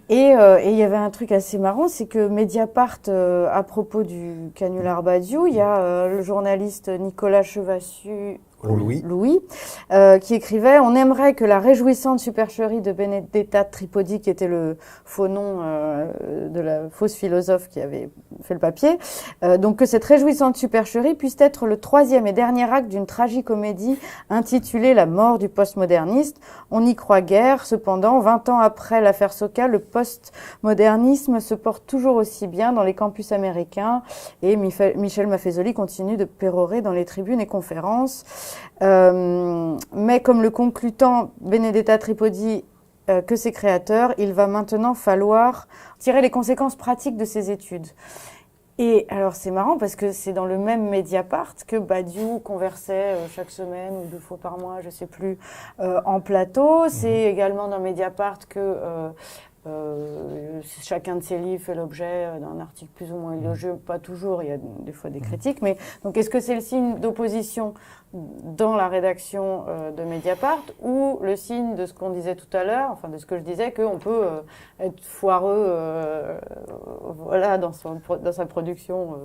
Et il y avait un truc assez marrant, c'est que Mediapart, à propos du canular Badiou, il y a le journaliste Nicolas Chevassus, Louis, qui écrivait: On aimerait que la réjouissante supercherie de Benedetta Tripodi, qui était le faux nom de la fausse philosophe qui avait fait le papier, donc que cette réjouissante supercherie puisse être le troisième et dernier acte d'une tragicomédie intitulée La mort du postmoderniste. On n'y croit guère, cependant, 20 ans après l'affaire Soka, le postmodernisme se porte toujours aussi bien dans les campus américains et Michel Maffezoli continue de pérorer dans les tribunes et conférences. Mais comme le conclut tant Benedetta Tripodi que ses créateurs, il va maintenant falloir tirer les conséquences pratiques de ces études. Et alors c'est marrant parce que c'est dans le même Mediapart que Badiou conversait chaque semaine ou 2 fois par mois, je sais plus, en plateau. C'est également dans Mediapart que chacun de ses livres fait l'objet d'un article plus ou moins élogieux, pas toujours, il y a des fois des critiques, mais donc est-ce que c'est le signe d'opposition dans la rédaction de Mediapart ou le signe de ce qu'on disait tout à l'heure, enfin de ce que je disais, qu'on peut être foireux voilà, dans sa production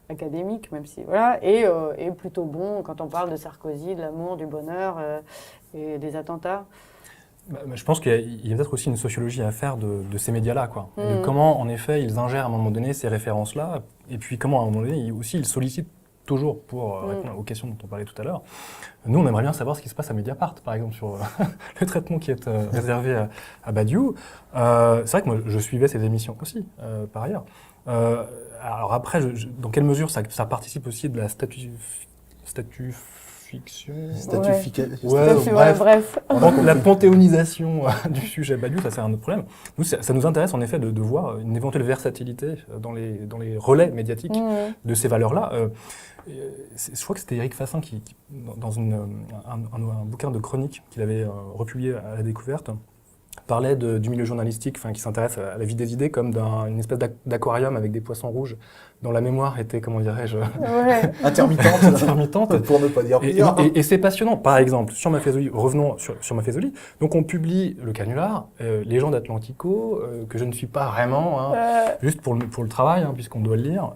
académique, même si voilà, et plutôt bon quand on parle de Sarkozy, de l'amour, du bonheur et des attentats. Je pense qu'il y a peut-être aussi une sociologie à faire de ces médias-là, quoi. De comment, en effet, ils ingèrent à un moment donné ces références-là, et puis comment, à un moment donné, ils sollicitent toujours pour répondre aux questions dont on parlait tout à l'heure. Nous, on aimerait bien savoir ce qui se passe à Mediapart, par exemple, sur le traitement qui est réservé à Badiou. C'est vrai que moi, je suivais ces émissions aussi, par ailleurs. Alors après, dans quelle mesure ça participe aussi de la statufication, bref. La panthéonisation du sujet Badiou, ça c'est un autre problème. Nous, ça nous intéresse en effet de voir une éventuelle versatilité dans les relais médiatiques de ces valeurs-là. Je crois que c'était Éric Fassin qui dans un bouquin de chronique qu'il avait republié à la Découverte, parlait du milieu journalistique, qui s'intéresse à la vie des idées comme d'une espèce d'aquarium avec des poissons rouges dont la mémoire était, comment dirais-je, intermittente, pour ne pas dire pire. Et c'est passionnant. Par exemple, sur Maffezoli, revenons sur Maffezoli. Donc on publie le canular, les gens d'Atlantico, que je ne suis pas vraiment, juste pour le travail, puisqu'on doit le lire.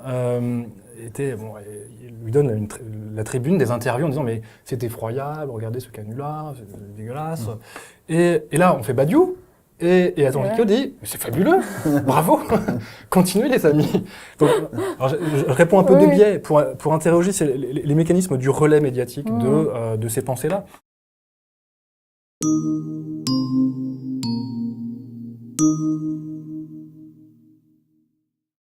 Il lui donne la tribune des interviews en disant mais c'est effroyable, regardez ce canular, c'est dégueulasse. Et là on fait Badiou et Atlantico dit c'est fabuleux, bravo, continuez les amis. Donc, alors je réponds un peu de biais pour interroger les mécanismes du relais médiatique de ces pensées-là.